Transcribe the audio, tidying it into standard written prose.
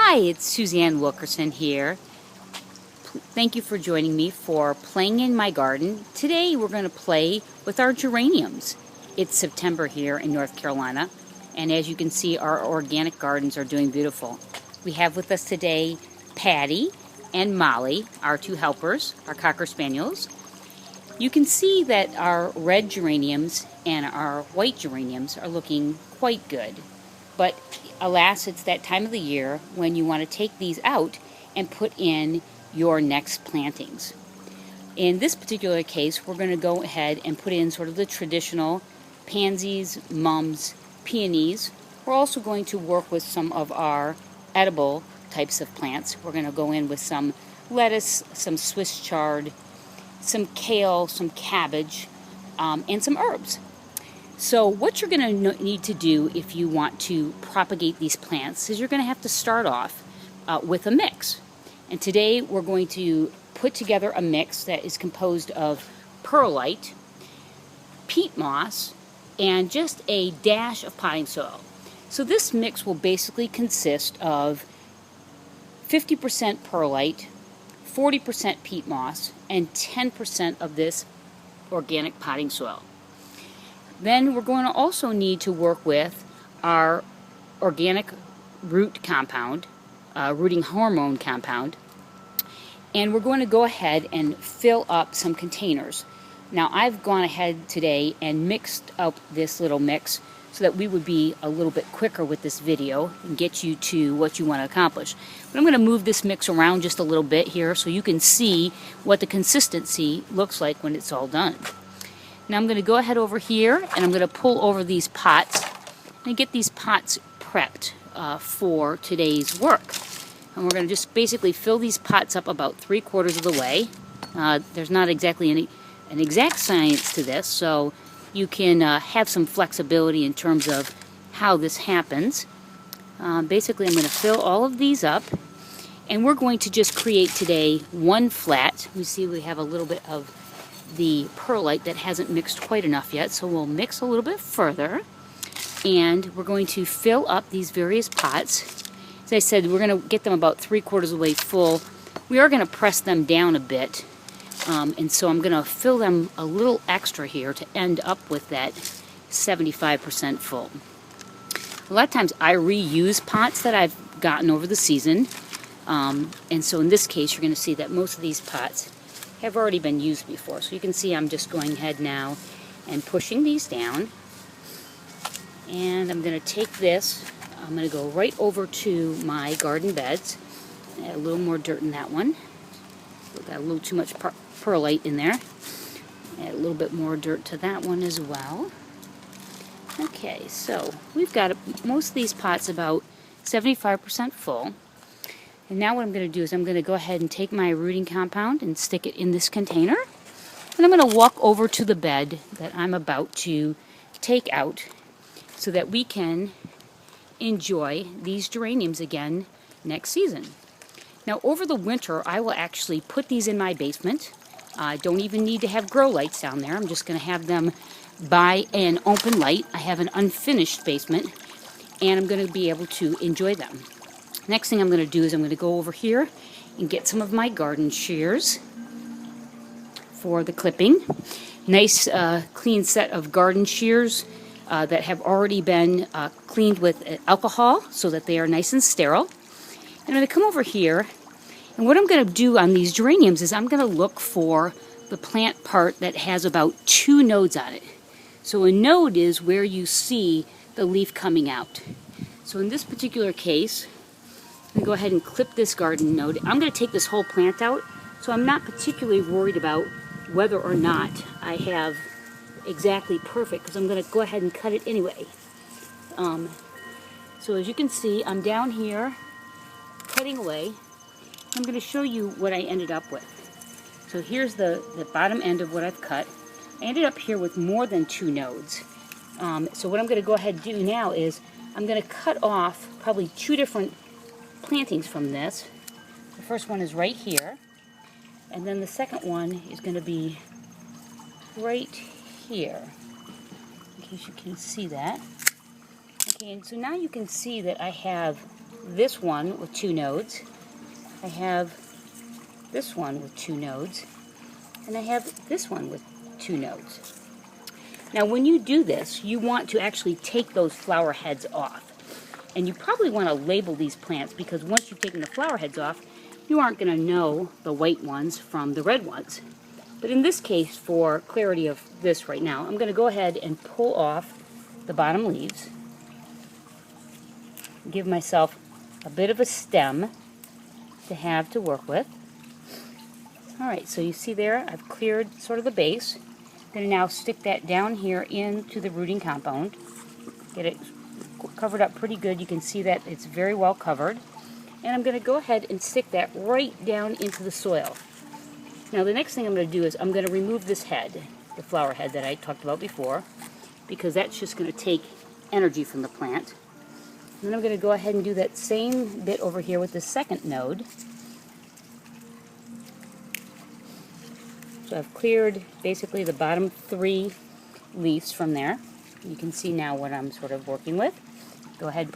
Hi, it's Suzanne Wilkerson here. Thank you for joining me for Playing in My Garden. Today we're going to play with our geraniums. It's September here in North Carolina, and as you can see, our organic gardens are doing beautiful. We have with us today Patty and Molly, our two helpers, our Cocker Spaniels. You can see that our red geraniums and our white geraniums are looking quite good. But alas, it's that time of the year when you want to take these out and put in your next plantings. In this particular case, we're going to go ahead and put in sort of the traditional pansies, mums, peonies. We're also going to work with some of our edible types of plants. We're going to go in with some lettuce, some Swiss chard, some kale, some cabbage, and some herbs. So what you're going to need to do if you want to propagate these plants is you're going to have to start off with a mix. And today we're going to put together a mix that is composed of perlite, peat moss, and just a dash of potting soil. So this mix will basically consist of 50% perlite, 40% peat moss, and 10% of this organic potting soil. Then we're going to also need to work with our organic root compound, rooting hormone compound, and we're going to go ahead and fill up some containers. Now I've gone ahead today and mixed up this little mix so that we would be a little bit quicker with this video and get you to what you want to accomplish. But I'm going to move this mix around just a little bit here so you can see what the consistency looks like when it's all done. Now I'm going to go ahead over here and I'm going to pull over these pots and get these pots prepped for today's work. And we're going to just basically fill these pots up about 3/4 of the way. There's not exactly an exact science to this, so you can have some flexibility in terms of how this happens. Basically I'm going to fill all of these up, and we're going to just create today one flat. You see we have a little bit of the perlite that hasn't mixed quite enough yet, so we'll mix a little bit further, and we're going to fill up these various pots. As I said, we're going to get them about 3/4 of the way full. We are going to press them down a bit, and so I'm going to fill them a little extra here to end up with that 75% full. A lot of times I reuse pots that I've gotten over the season, and so in this case you're going to see that most of these pots have already been used before. So you can see I'm just going ahead now and pushing these down. And I'm going to take this, I'm going to go right over to my garden beds. Add a little more dirt in that one. Got a little too much perlite in there. Add a little bit more dirt to that one as well. Okay, so we've got most of these pots about 75% full. And now what I'm going to do is I'm going to go ahead and take my rooting compound and stick it in this container. And I'm going to walk over to the bed that I'm about to take out so that we can enjoy these geraniums again next season. Now over the winter I will actually put these in my basement. I don't even need to have grow lights down there. I'm just going to have them by an open light. I have an unfinished basement and I'm going to be able to enjoy them. Next thing I'm going to do is I'm going to go over here and get some of my garden shears for the clipping. Nice clean set of garden shears that have already been cleaned with alcohol so that they are nice and sterile. And I'm going to come over here, and what I'm going to do on these geraniums is I'm going to look for the plant part that has about 2 nodes on it. So a node is where you see the leaf coming out. So in this particular case, I'm going to go ahead and clip this garden node. I'm going to take this whole plant out, so I'm not particularly worried about whether or not I have exactly perfect, because I'm going to go ahead and cut it anyway. So as you can see, I'm down here cutting away. I'm going to show you what I ended up with. So here's the bottom end of what I've cut. I ended up here with more than 2 nodes. So what I'm going to go ahead and do now is I'm going to cut off probably 2 different plantings from this. The first one is right here, and then the second one is going to be right here, in case you can see that. Okay, and so now you can see that I have this one with 2 nodes. I have this one with 2 nodes. And I have this one with 2 nodes. Now when you do this, you want to actually take those flower heads off. And you probably want to label these plants, because once you've taken the flower heads off, you aren't going to know the white ones from the red ones. But in this case, for clarity of this right now, I'm going to go ahead and pull off the bottom leaves. Give myself a bit of a stem to have to work with. Alright, so you see there, I've cleared sort of the base. I'm going to now stick that down here into the rooting compound. Get it covered up pretty good. You can see that it's very well covered. And I'm going to go ahead and stick that right down into the soil. Now the next thing I'm going to do is I'm going to remove this head, the flower head that I talked about before, because that's just going to take energy from the plant. And then I'm going to go ahead and do that same bit over here with the second node. So I've cleared basically the bottom 3 leaves from there. You can see now what I'm sort of working with. Go ahead and put